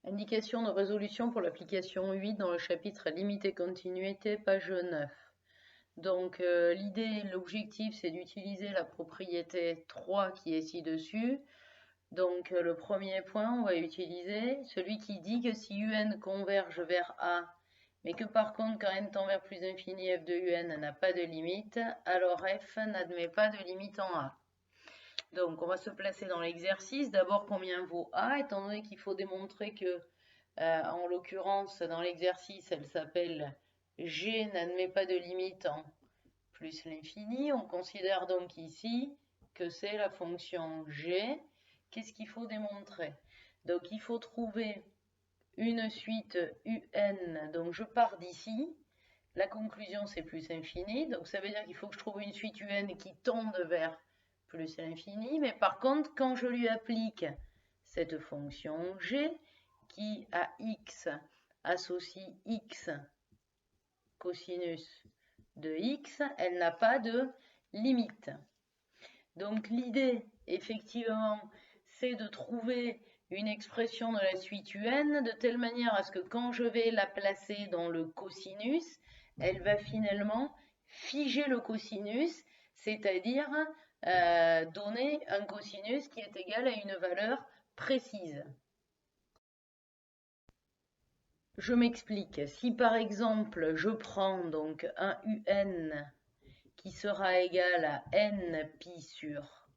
Indication de résolution pour l'application 8 dans le chapitre Limite et continuité, page 9. Donc l'idée, l'objectif, c'est d'utiliser la propriété 3 qui est ci-dessus. Donc le premier point, on va utiliser celui qui dit que si UN converge vers A, mais que par contre quand n tend vers plus infini, f de UN n'a pas de limite, alors f n'admet pas de limite en A. Donc on va se placer dans l'exercice. D'abord, combien vaut A, étant donné qu'il faut démontrer que, en l'occurrence, dans l'exercice, elle s'appelle G n'admet pas de limite en plus l'infini. On considère donc ici que c'est la fonction G. Qu'est-ce qu'il faut démontrer? Donc il faut trouver une suite UN. Donc je pars d'ici. La conclusion, c'est plus infini. Donc ça veut dire qu'il faut que je trouve une suite UN qui tende vers plus l'infini. Mais par contre, quand je lui applique cette fonction G, qui à x associe x cosinus de x, elle n'a pas de limite. Donc l'idée, effectivement, c'est de trouver une expression de la suite UN de telle manière à ce que quand je vais la placer dans le cosinus, elle va finalement figer le cosinus, c'est-à-dire donner un cosinus qui est égal à une valeur précise. Je m'explique. Si par exemple je prends donc un UN qui sera égal à n pi sur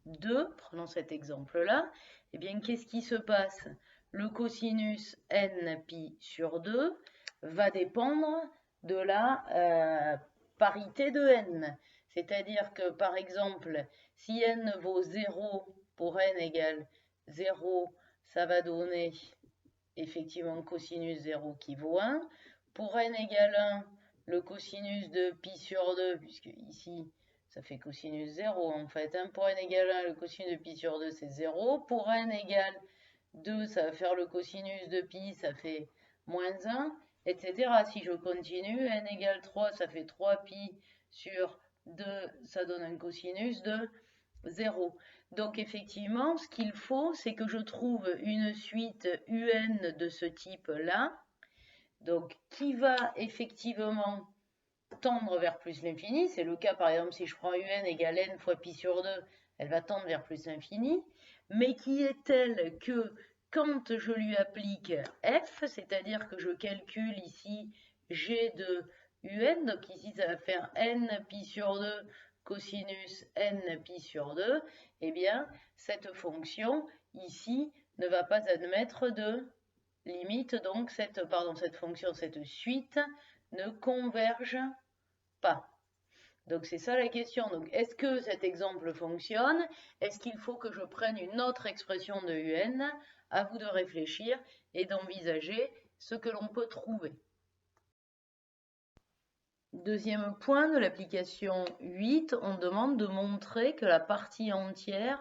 2, prenons cet exemple-là, eh bien qu'est-ce qui se passe? Le cosinus n pi sur 2 va dépendre de la parité de n. C'est-à-dire que par exemple, si n vaut 0 pour n égale 0, ça va donner effectivement cosinus 0 qui vaut 1. Pour n égale 1, le cosinus de pi sur 2, puisque ici ça fait cosinus 0 en fait. Pour n égale 1, le cosinus de pi sur 2 c'est 0. Pour n égale 2, ça va faire le cosinus de pi, ça fait moins 1, etc. Si je continue, n égale 3, ça fait 3 pi sur 2, ça donne un cosinus de 0. Donc effectivement, ce qu'il faut, c'est que je trouve une suite UN de ce type-là, donc qui va effectivement tendre vers plus l'infini. C'est le cas par exemple si je prends UN égale n fois pi sur 2, elle va tendre vers plus l'infini, mais qui est telle que quand je lui applique f, c'est-à-dire que je calcule ici g de UN, donc ici ça va faire n pi sur 2 cosinus n pi sur 2, eh bien cette fonction ici ne va pas admettre de limite, donc cette fonction, cette suite ne converge pas. Donc c'est ça la question. Donc est-ce que cet exemple fonctionne? Est-ce qu'il faut que je prenne une autre expression de UN? À vous de réfléchir et d'envisager ce que l'on peut trouver. Deuxième point de l'application 8, on demande de montrer que la partie entière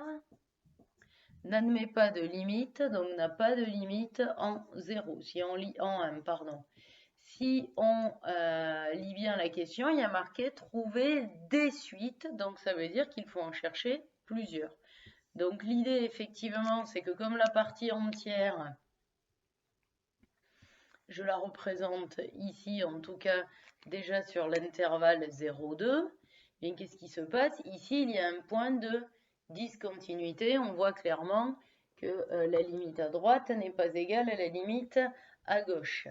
n'admet pas de limite, donc n'a pas de limite en 0, si on lit en 1, pardon. Si on lit bien la question, il y a marqué trouver des suites, donc ça veut dire qu'il faut en chercher plusieurs. Donc l'idée effectivement, c'est que comme la partie entière, je la représente ici, en tout cas déjà sur l'intervalle 0,2, bien qu'est-ce qui se passe? Ici, il y a un point de discontinuité. On voit clairement que la limite à droite n'est pas égale à la limite à gauche.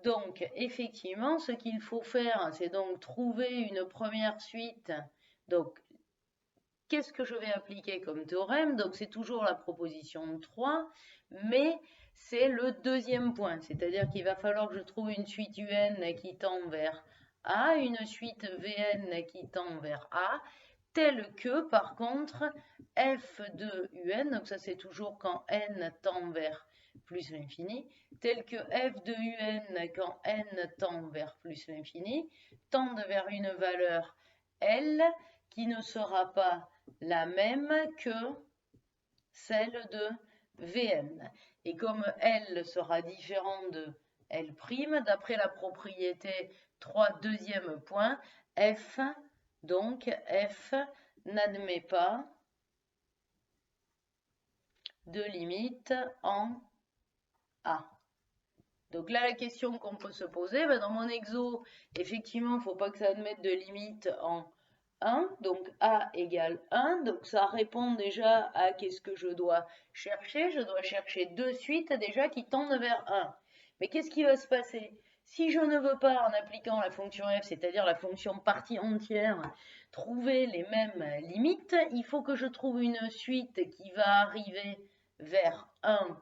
Donc, effectivement, ce qu'il faut faire, c'est donc trouver une première suite. Donc, qu'est-ce que je vais appliquer comme théorème? Donc, c'est toujours la proposition 3, mais c'est le deuxième point. C'est-à-dire qu'il va falloir que je trouve une suite UN qui tend vers A, une suite VN qui tend vers A, telle que, par contre, f de UN, donc ça c'est toujours quand n tend vers plus l'infini, tel que f de UN quand n tend vers plus l'infini, tende vers une valeur L qui ne sera pas la même que celle de Vn. Et comme L sera différent de L', d'après la propriété 3, deuxième point, f, donc f n'admet pas de limite en A. Donc là, la question qu'on peut se poser, dans mon exo, effectivement, il ne faut pas que ça admette de limite en 1, donc A égale 1, donc ça répond déjà à qu'est-ce que je dois chercher. Je dois chercher deux suites déjà qui tendent vers 1. Mais qu'est-ce qui va se passer? Si je ne veux pas, en appliquant la fonction f, c'est-à-dire la fonction partie entière, trouver les mêmes limites, il faut que je trouve une suite qui va arriver vers 1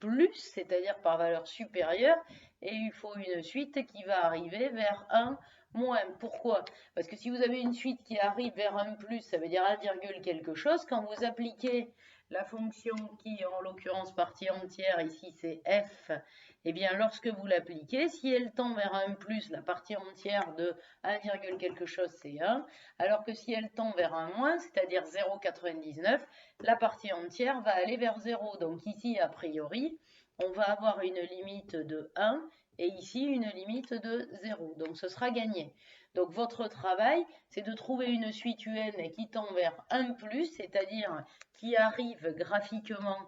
plus, c'est-à-dire par valeur supérieure, et il faut une suite qui va arriver vers 1 moins. Pourquoi? Parce que si vous avez une suite qui arrive vers 1 plus, ça veut dire 1, quelque chose. Quand vous appliquez la fonction qui, en l'occurrence, partie entière, ici c'est f, et bien lorsque vous l'appliquez, si elle tend vers 1 plus, la partie entière de 1, quelque chose c'est 1, alors que si elle tend vers 1 moins, c'est-à-dire 0,99, la partie entière va aller vers 0. Donc ici, a priori, on va avoir une limite de 1 et ici une limite de 0. Donc ce sera gagné. Donc votre travail, c'est de trouver une suite UN qui tend vers 1 plus, c'est-à-dire qui arrive graphiquement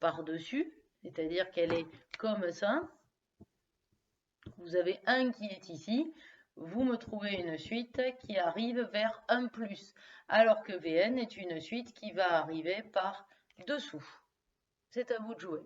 par-dessus, c'est-à-dire qu'elle est comme ça. Vous avez 1 qui est ici, vous me trouvez une suite qui arrive vers 1 plus, alors que Vn est une suite qui va arriver par dessous. C'est à vous de jouer.